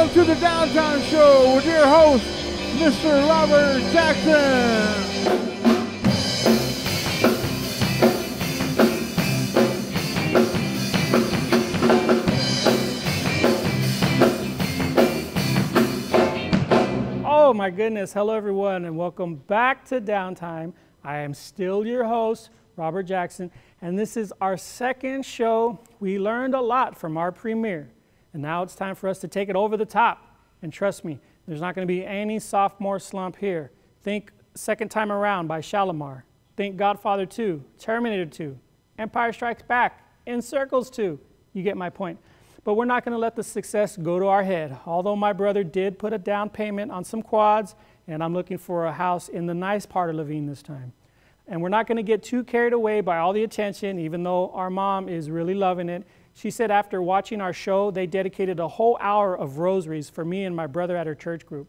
Welcome to the Downtime Show with your host, Mr. Robert Jackson. Oh my goodness, hello everyone and welcome back to Downtime. I am still your host, Robert Jackson, and this is our second show. We learned a lot from our premiere, and now it's time for us to take it over the top. And trust me, there's not going to be any sophomore slump here. Think Second Time Around by Shalimar. Think Godfather 2, Terminator 2, Empire Strikes Back, In Circles 2. You get my point. But we're not going to let the success go to our head. Although my brother did put a down payment on some quads, and I'm looking for a house in the nice part of Levine this time. And we're not going to get too carried away by all the attention, even though our mom is really loving it. She said after watching our show, they dedicated a whole hour of rosaries for me and my brother at her church group.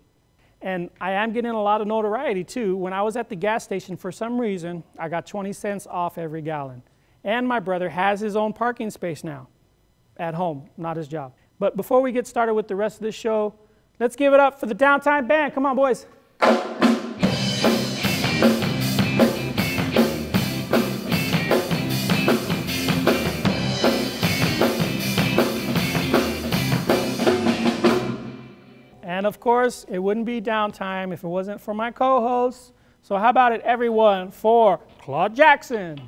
And I am getting a lot of notoriety too. When I was at the gas station, for some reason, I got 20 cents off every gallon. And my brother has his own parking space now. At home, not his job. But before we get started with the rest of this show, let's give it up for the Downtime Band. Come on, boys. And of course, it wouldn't be Downtime if it wasn't for my co-hosts. So how about it, everyone, for Claude Jackson.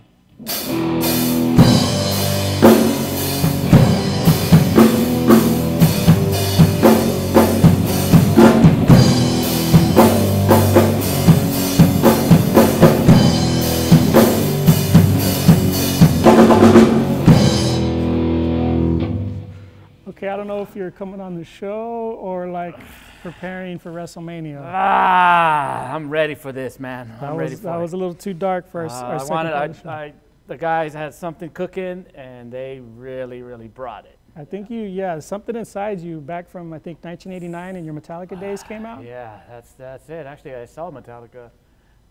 Okay, I don't know if you're coming on the show or like preparing for WrestleMania. I'm ready for this, man. That was a little too dark for our second the guys had something cooking, and they really, really brought it. I think something inside you back from, I think, 1989 and your Metallica days came out? Yeah, that's it. Actually, I saw Metallica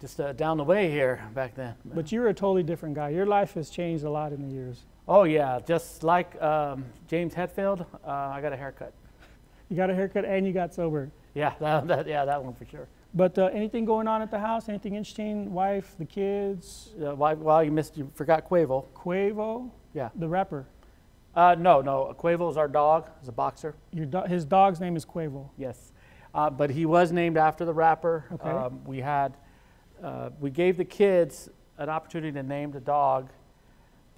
just down the way here back then. But you were a totally different guy. Your life has changed a lot in the years. Oh, yeah. Just like James Hetfield, I got a haircut. You got a haircut and you got sober. Yeah, that one for sure. But anything going on at the house? Anything interesting? Wife, the kids? Well, you forgot Quavo. Quavo? Yeah. The rapper? No. Quavo is our dog. He's a boxer. His dog's name is Quavo? Yes. But he was named after the rapper. Okay. We gave the kids an opportunity to name the dog.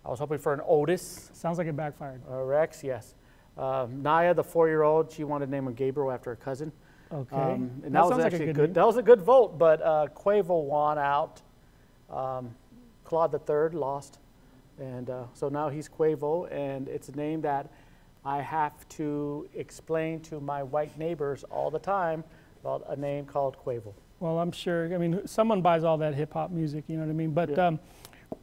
I was hoping for an Otis. Sounds like it backfired. Rex, yes. Naya, the 4-year-old, she wanted to name him Gabriel after her cousin. Okay. And that was actually like a good. That was a good vote, but Quavo won out. Claude III lost, and so now he's Quavo, and it's a name that I have to explain to my white neighbors all the time about a name called Quavo. Well, I'm sure. I mean, someone buys all that hip hop music, you know what I mean? But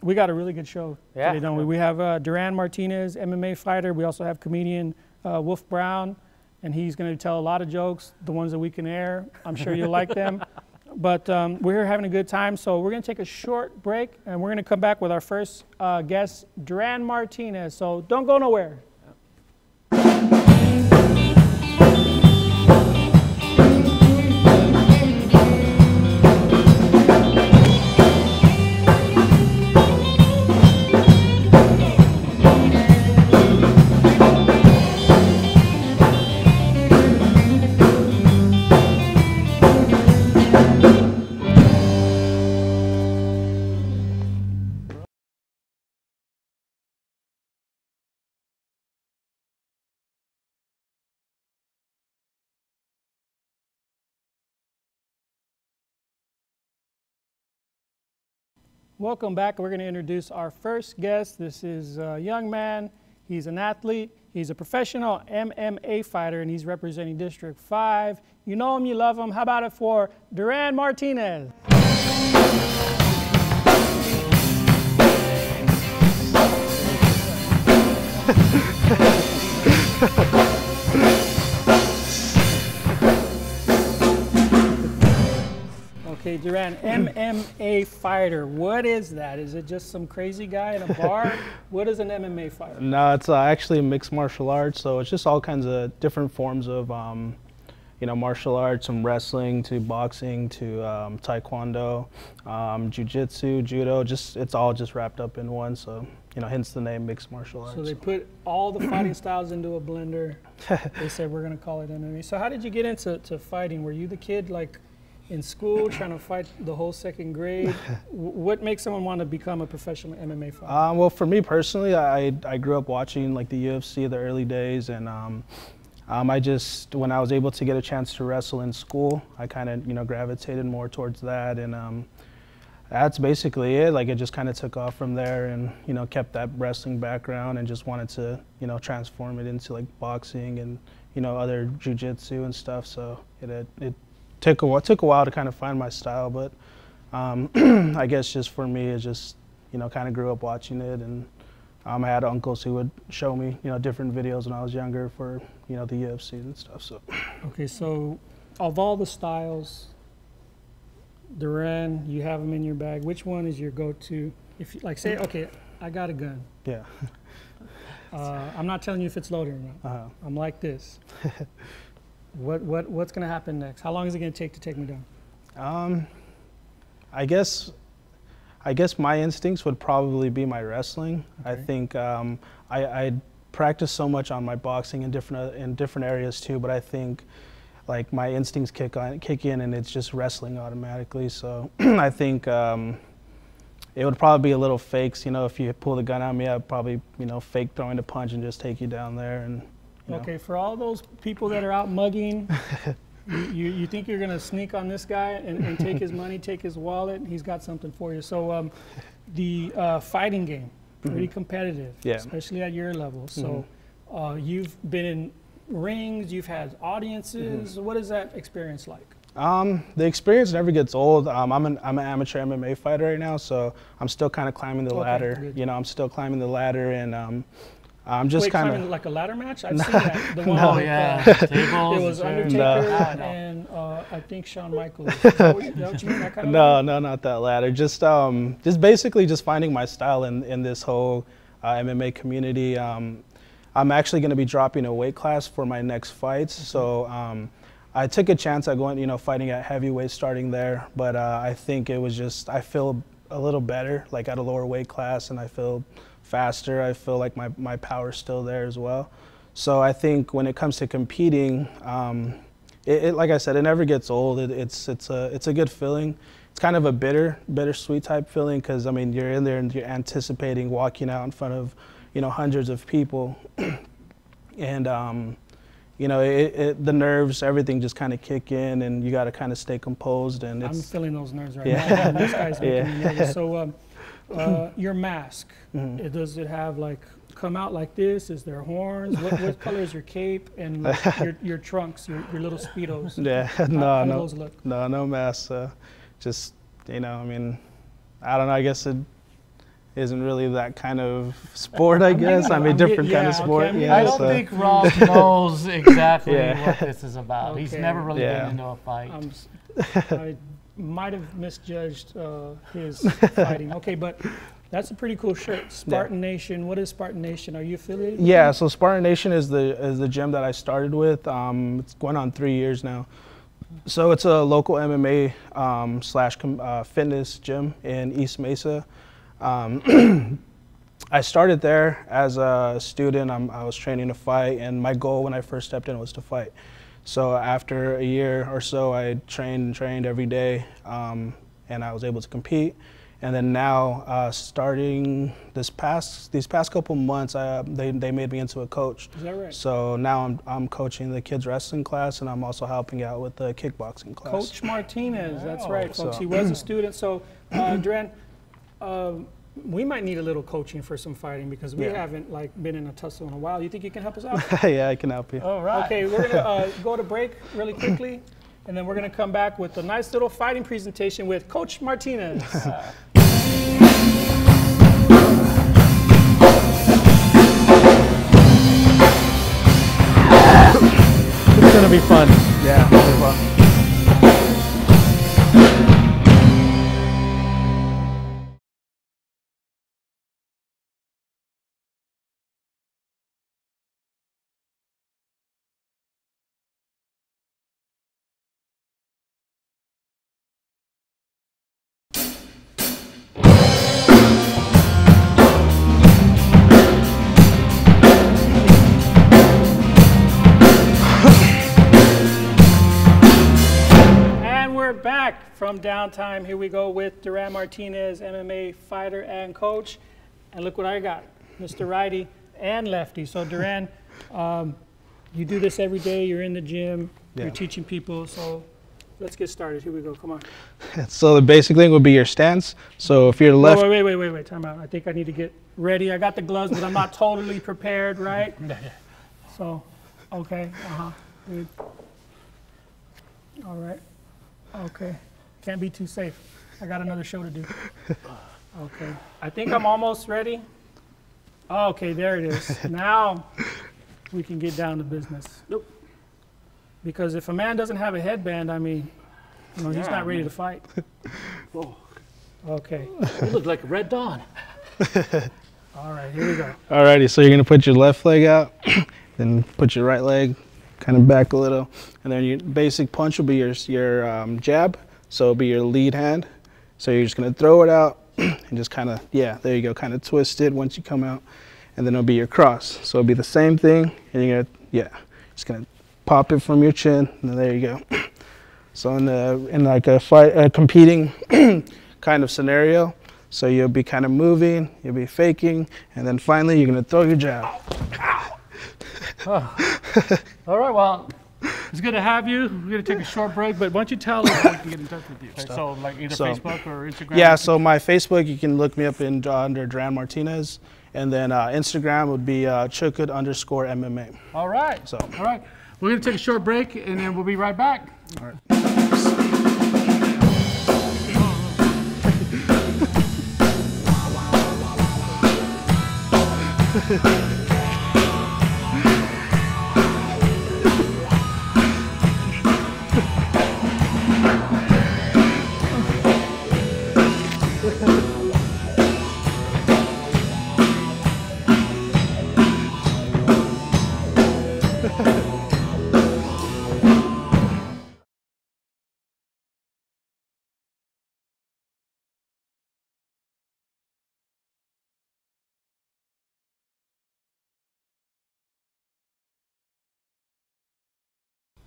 we got a really good show today, don't we? We have Deran Martinez, MMA fighter. We also have comedian Wolf Brown, and he's going to tell a lot of jokes, the ones that we can air. I'm sure you'll like them. But we're here having a good time, so we're going to take a short break, and we're going to come back with our first guest, Deran Martinez. So don't go nowhere. Welcome back. We're going to introduce our first guest. This is a young man. He's an athlete. He's a professional MMA fighter, and he's representing District 5. You know him, you love him. How about it for Duran Martinez? Okay, Duran, MMA fighter. What is that? Is it just some crazy guy in a bar? What is an MMA fighter? No, it's actually mixed martial arts, so it's just all kinds of different forms of martial arts, from wrestling to boxing to taekwondo, jiu-jitsu, judo. It's all just wrapped up in one. So hence the name mixed martial arts. So they put all the fighting styles into a blender. They said we're going to call it MMA. So how did you get into fighting? Were you the kid like in school trying to fight the whole second grade? What makes someone want to become a professional MMA fighter? Well, for me personally, I grew up watching like the UFC the early days, and when I was able to get a chance to wrestle in school, I kind of gravitated more towards that, and that's basically it. Like it just kind of took off from there, and kept that wrestling background, and just wanted to transform it into like boxing and other jiu-jitsu and stuff. So it took a while to kind of find my style, but I guess just for me, it just kind of grew up watching it, and I had uncles who would show me different videos when I was younger for the UFC and stuff. So okay, so of all the styles, Duran, you have them in your bag. Which one is your go-to? If you, like, say, okay, I got a gun. Yeah. I'm not telling you if it's loaded or not. I'm like this. What's going to happen next? How long is it going to take me down? I guess my instincts would probably be my wrestling. Okay. I think I practice so much on my boxing in different areas too, but I think like my instincts kick in, and it's just wrestling automatically. So I think it would probably be a little fakes. If you pull the gun on me, I'd probably fake throwing a punch and just take you down there. And okay, for all those people that are out mugging, you think you're gonna sneak on this guy and take his money, take his wallet? He's got something for you. So the fighting game, pretty competitive, especially at your level. So you've been in rings, you've had audiences. What is that experience like? The experience never gets old. I'm an amateur MMA fighter right now, so I'm still kind of climbing the ladder. Good. I'm still climbing the ladder, and I'm just kind of like a ladder match. I've seen that. The one no, with, it was Undertaker and I think Shawn Michaels. Is that what you mean? That kind of no, not that ladder. Just basically just finding my style in this whole MMA community. I'm actually going to be dropping a weight class for my next fights, so I took a chance at going, fighting at heavyweight starting there, but I think it was just, I feel a little better, like at a lower weight class, and I feel faster. I feel like my power's still there as well. So I think when it comes to competing, like I said, it never gets old. It's a good feeling. It's kind of a bittersweet type feeling, because I mean, you're in there and you're anticipating walking out in front of hundreds of people, and the nerves, everything just kind of kick in, and you got to kind of stay composed. And I'm feeling those nerves right now. This guy's making me nervous. So your mask, does it have like come out like this? Is there horns? What color is your cape and like your trunks, your little Speedos? Yeah, how do those look? No mask. Just I mean, I don't know. I guess it isn't really that kind of sport, I guess. I mean, different kind of sport. Okay, I don't think Rob knows exactly what this is about. Okay. He's never really been into a fight. I might have misjudged his fighting. Okay, but that's a pretty cool shirt. Spartan Nation. What is Spartan Nation? Are you affiliated with them? So Spartan Nation is the gym that I started with. It's going on 3 years now. So it's a local MMA / fitness gym in East Mesa. I started there as a student. I was training to fight, and my goal when I first stepped in was to fight. So after a year or so, I trained every day, and I was able to compete. And then now, starting these past couple months, they made me into a coach. Is that right? So now I'm coaching the kids wrestling class, and I'm also helping out with the kickboxing class. Coach Martinez, that's right, folks. He was a student. So, Deran, we might need a little coaching for some fighting, because we haven't been in a tussle in a while. You think you can help us out? Yeah, I can help you. All right. Okay, we're gonna go to break really quickly, and then we're gonna come back with a nice little fighting presentation with Coach Martinez. It's gonna be fun. Yeah, it'll be fun. back from Downtime. Here we go with Deran Martinez, MMA fighter and coach. And look what I got, Mr. Righty and Lefty. So Deran, you do this every day. You're in the gym. You're teaching people. So let's get started. Here we go. Come on. So the basic thing would be your stance. So if you're left. Wait. Time out. I think I need to get ready. I got the gloves, but I'm not totally prepared, right? So, okay. Good. All right. Okay. Can't be too safe. I got another show to do. Okay. I think I'm almost ready. Okay, there it is. Now we can get down to business. Nope. Because if a man doesn't have a headband, I mean, you know, he's not ready to fight. Whoa. Okay. You look like a Red Dawn. All right, here we go. Alrighty, so you're gonna put your left leg out, then put your right leg kind of back a little, and then your basic punch will be your jab, so it'll be your lead hand. So you're just gonna throw it out and just kind of, there you go, kind of twist it once you come out, and then it'll be your cross. So it'll be the same thing, and you're gonna, just gonna pop it from your chin, and then there you go. So in like a fight, a competing kind of scenario, so you'll be kind of moving, you'll be faking, and then finally you're gonna throw your jab. All right, well, it's good to have you. We're going to take a short break, but why don't you tell us how we can get in touch with you? Okay, so like either Facebook or Instagram? Yeah, so my Facebook, you can look me up under Deran Martinez, and then Instagram would be Chukut_MMA. All right, all right. We're going to take a short break, and then we'll be right back. All right.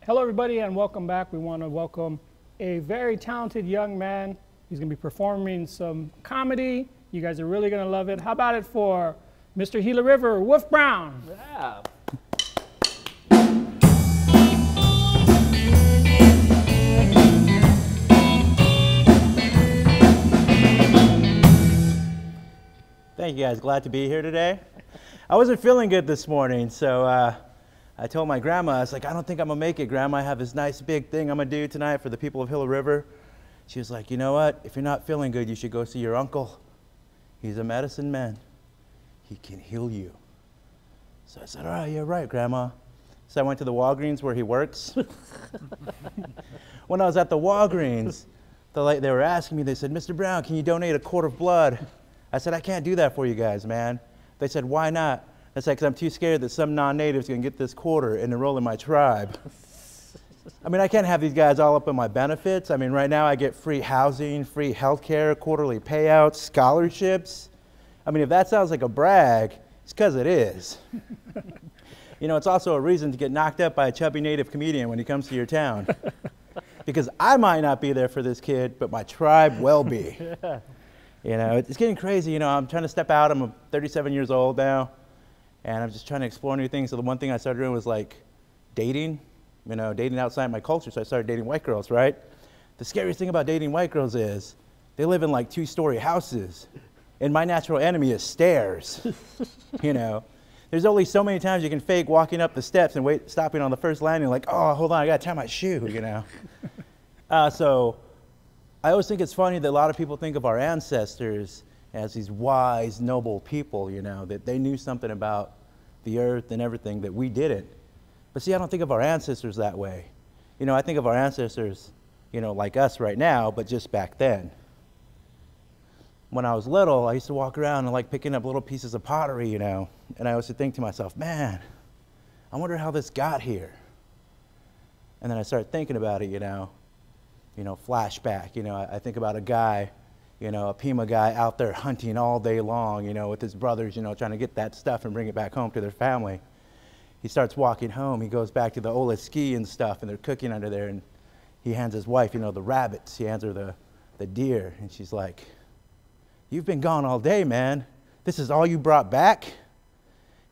Hello, everybody, and welcome back. We want to welcome a very talented young man. He's going to be performing some comedy. You guys are really going to love it. How about it for Mr. Gila River, Wolf Brown? Yeah. Thank you guys, glad to be here today. I wasn't feeling good this morning, so I told my grandma, I was like, I don't think I'm gonna make it, Grandma. I have this nice big thing I'm gonna do tonight for the people of Gila River. She was like, you know what? If you're not feeling good, you should go see your uncle. He's a medicine man. He can heal you. So I said, all right, you're right, Grandma. So I went to the Walgreens where he works. When I was at the Walgreens, they were asking me, they said, Mr. Brown, can you donate a quart of blood? I said, I can't do that for you guys, man. They said, why not? I said, because I'm too scared that some non-native's going to get this quarter and enroll in my tribe. I mean, I can't have these guys all up in my benefits. I mean, right now I get free housing, free health care, quarterly payouts, scholarships. I mean, if that sounds like a brag, it's because it is. You know, it's also a reason to get knocked up by a chubby native comedian when he comes to your town. Because I might not be there for this kid, but my tribe will be. You know, it's getting crazy. You know, I'm trying to step out. I'm 37 years old now. And I'm just trying to explore new things. So the one thing I started doing was like dating, you know, dating outside my culture. So I started dating white girls, right? The scariest thing about dating white girls is they live in like 2-story houses. And my natural enemy is stairs. You know, there's only so many times you can fake walking up the steps and stopping on the first landing like, oh, hold on, I gotta tie my shoe, you know. So I always think it's funny that a lot of people think of our ancestors as these wise, noble people, you know, that they knew something about the earth and everything that we didn't. But see, I don't think of our ancestors that way. You know, I think of our ancestors, you know, like us right now, but just back then. When I was little, I used to walk around and like picking up little pieces of pottery, you know, and I used to think to myself, man, I wonder how this got here. And then I started thinking about it, you know, flashback, you know, I think about a guy, you know, a Pima guy out there hunting all day long, you know, with his brothers, you know, trying to get that stuff and bring it back home to their family. He starts walking home. He goes back to the Ola ski and stuff, and they're cooking under there. And he hands his wife, you know, the rabbits. He hands her the deer, and she's like, "You've been gone all day, man. This is all you brought back?"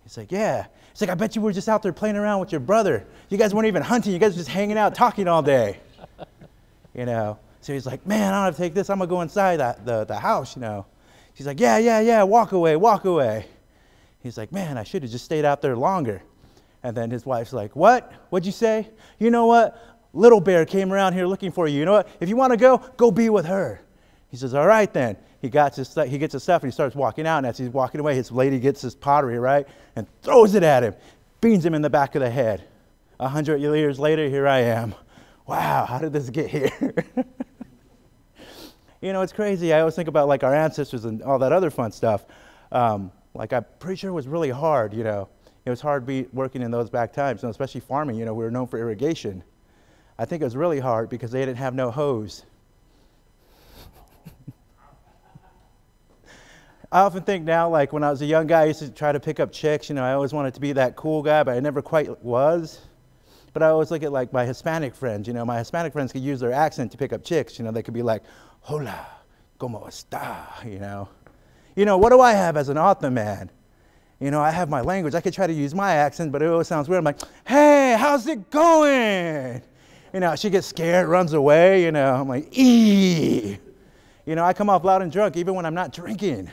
He's like, "Yeah." He's like, "I bet you were just out there playing around with your brother. You guys weren't even hunting. You guys were just hanging out, talking all day." You know, so he's like, "Man, I don't have to take this. I'm going to go inside the house, you know." She's like, yeah, walk away, walk away." He's like, "Man, I should have just stayed out there longer." And then his wife's like, What'd you say?" "You know what? Little Bear came around here looking for you. You know what? If you want to go be with her." He says, "All right then." He gets his stuff and he starts walking out. And as he's walking away, his lady gets his pottery, right, and throws it at him, beans him in the back of the head. 100 years later, here I am. Wow, how did this get here? You know, it's crazy. I always think about like our ancestors and all that other fun stuff. Like I'm pretty sure it was really hard, you know. It was hard working in those back times, and especially farming. You know, we were known for irrigation. I think it was really hard because they didn't have no hose. I often think now, like when I was a young guy, I used to try to pick up chicks. You know, I always wanted to be that cool guy, but I never quite was. But I always look at like my Hispanic friends. You know, my Hispanic friends could use their accent to pick up chicks. You know, they could be like, "Hola, ¿cómo está?" You know. What do I have as an author man? You know, I have my language. I could try to use my accent, but it always sounds weird. I'm like, "Hey, how's it going?" You know, she gets scared, runs away. You know, I'm like, "Eee." You know, I come off loud and drunk even when I'm not drinking.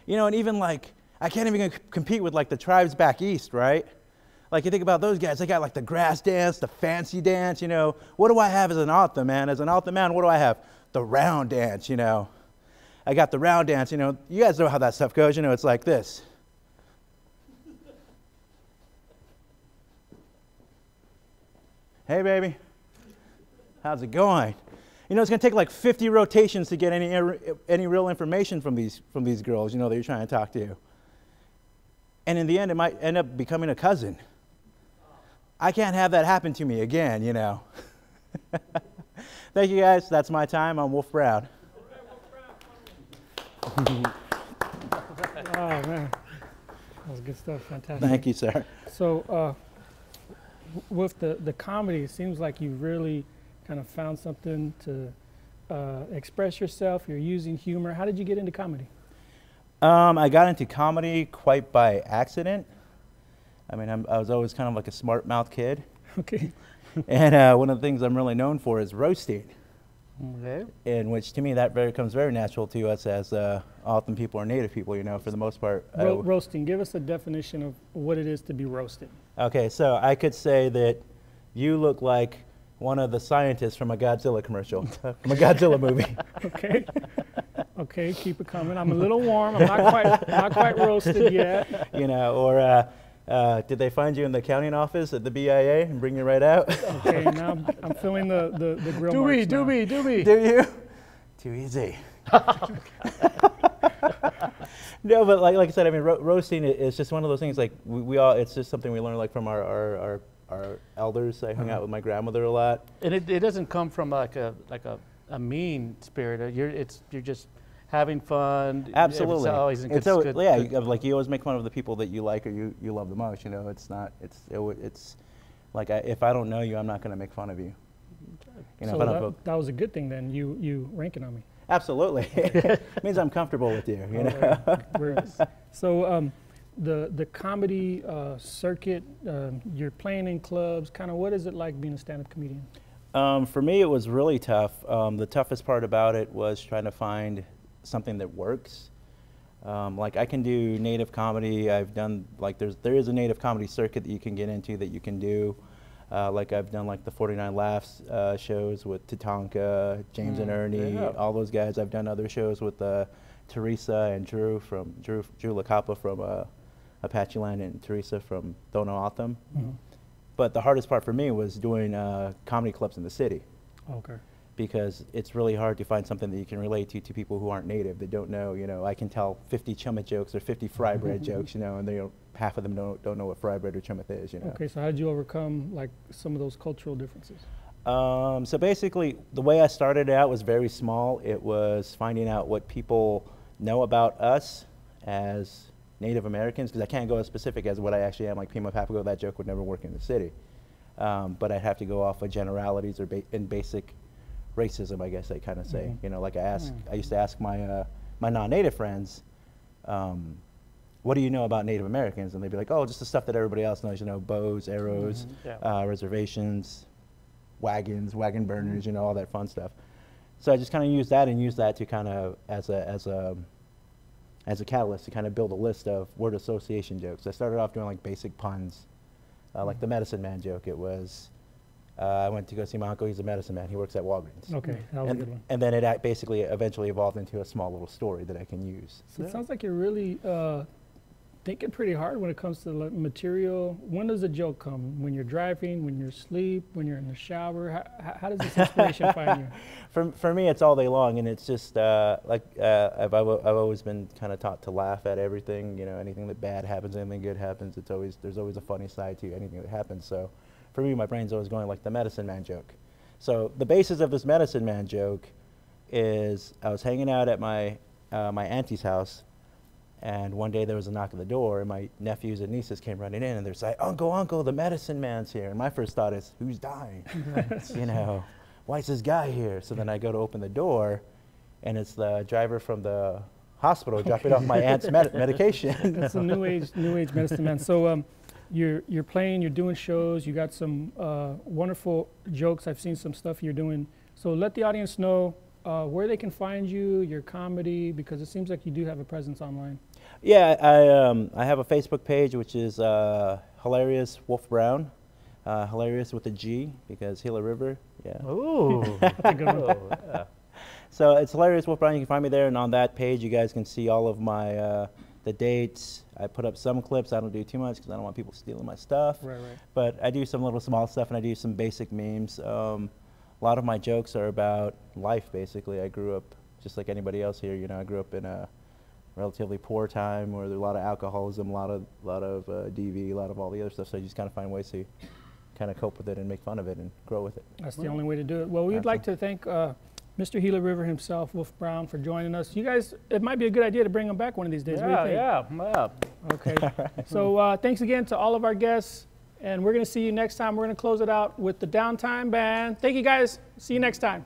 You know, and even like, I can't even compete with like the tribes back east, right? Like you think about those guys, they got like the grass dance, the fancy dance, you know. What do I have as an author man? As an author man, what do I have? The round dance, you know. I got the round dance, you know. You guys know how that stuff goes, you know, it's like this. "Hey baby, how's it going?" You know, it's going to take like 50 rotations to get any real information from these girls, you know, that you're trying to talk to. And in the end, it might end up becoming a cousin. I can't have that happen to me again, you know. Thank you, guys. That's my time. I'm Wolf Brown. Oh, man. That was good stuff. Fantastic. Thank you, sir. So with the comedy, it seems like you really kind of found something to express yourself. You're using humor. How did you get into comedy? I got into comedy quite by accident. I mean, I was always kind of like a smart mouth kid. Okay. And one of the things I'm really known for is roasting. Okay. In which, to me, that comes very natural to us as often people are Native people, you know, for the most part. Roasting. Give us a definition of what it is to be roasted. Okay, so I could say that you look like one of the scientists from a Godzilla commercial, from a Godzilla movie. Okay. Okay, keep it coming. I'm a little warm. I'm not quite roasted yet. You know, or did they find you in the accounting office at the BIA and bring you right out? Okay, now I'm feeling the grill marks now. Do you? Too easy. No, but like I said, I mean, roasting is just one of those things. Like we all, it's just something we learn like from our elders. I hung out with my grandmother a lot. And it doesn't come from like a mean spirit. You're just having fun. Absolutely. It's always in good, good, yeah, like you always make fun of the people that you like or you love the most. You know, it's like if I don't know you, I'm not going to make fun of you. You know, So if I don't that was a good thing then. You ranking on me. Absolutely. It means I'm comfortable with you. You know. So the comedy circuit, you're playing in clubs. Kind of, what is it like being a stand-up comedian? For me, it was really tough. The toughest part about it was trying to find something that works. Like I can do native comedy. I've done like there is a native comedy circuit that you can get into that you can do. Like I've done like the 49 Laughs shows with Tatanka, James and Ernie, all those guys. I've done other shows with Teresa and Drew LaCapa from Apache Land and Teresa from Dono Autumn. Mm-hmm. But the hardest part for me was doing comedy clubs in the city. Okay. Because it's really hard to find something that you can relate to people who aren't native, that don't know, you know, I can tell 50 chummet jokes or 50 fry bread jokes, you know, and half of them don't know what fry bread or chummet is, you know. Okay, so how did you overcome like some of those cultural differences? So basically, the way I started out was very small. It was finding out what people know about us as Native Americans, because I can't go as specific as what I actually am, like Pima Papago, that joke would never work in the city. but I'd have to go off of generalities or in basic racism, I guess I kind of say. You know, like I used to ask my my non-native friends, what do you know about Native Americans? And they'd be like, oh, just the stuff that everybody else knows, you know, bows, arrows, reservations, wagons, wagon burners, you know, all that fun stuff. So I just kind of used that to kind of as a catalyst to kind of build a list of word association jokes. I started off doing like basic puns, like the medicine man joke. It was, I went to go see my uncle, he's a medicine man, he works at Walgreens. Okay, that was a good one. And then it basically eventually evolved into a small little story that I can use. So it sounds like you're really thinking pretty hard when it comes to the material. When does a joke come? When you're driving, when you're asleep, when you're in the shower? How does this inspiration find you? For me, it's all day long, and it's just I've always been kind of taught to laugh at everything. You know, anything that bad happens, anything good happens, there's always a funny side to anything that happens. So for me, my brain's always going like the medicine man joke. So the basis of this medicine man joke is I was hanging out at my auntie's house. And one day there was a knock at the door, and my nephews and nieces came running in, and they're like, Uncle, the medicine man's here. And my first thought is, who's dying? You know, why is this guy here? So then I go to open the door, and it's the driver from the hospital dropping off my aunt's medication. That's a new age medicine man. So you're playing, you're doing shows, you got some wonderful jokes. I've seen some stuff you're doing. So let the audience know where they can find you, your comedy, because it seems like you do have a presence online. Yeah, I have a Facebook page, which is Hilarious Wolf Brown. Hilarious with a G, because Gila River, yeah. Ooh. That's a good one. So it's Hilarious Wolf Brown. You can find me there, and on that page you guys can see all of my the dates. I put up some clips. I don't do too much because I don't want people stealing my stuff. Right. But I do some little small stuff, and I do some basic memes. A lot of my jokes are about life, basically. I grew up just like anybody else here. You know, I grew up in a relatively poor time where there's a lot of alcoholism, a lot of DV, a lot of all the other stuff. So you just kind of find ways to kind of cope with it and make fun of it and grow with it. That's the only way to do it. Well, we'd like to thank Mr. Gila River himself, Wolf Brown, for joining us. You guys, it might be a good idea to bring him back one of these days. What do you think? Yeah. Okay. So thanks again to all of our guests, and we're going to see you next time. We're going to close it out with the Downtime Band. Thank you, guys. See you next time.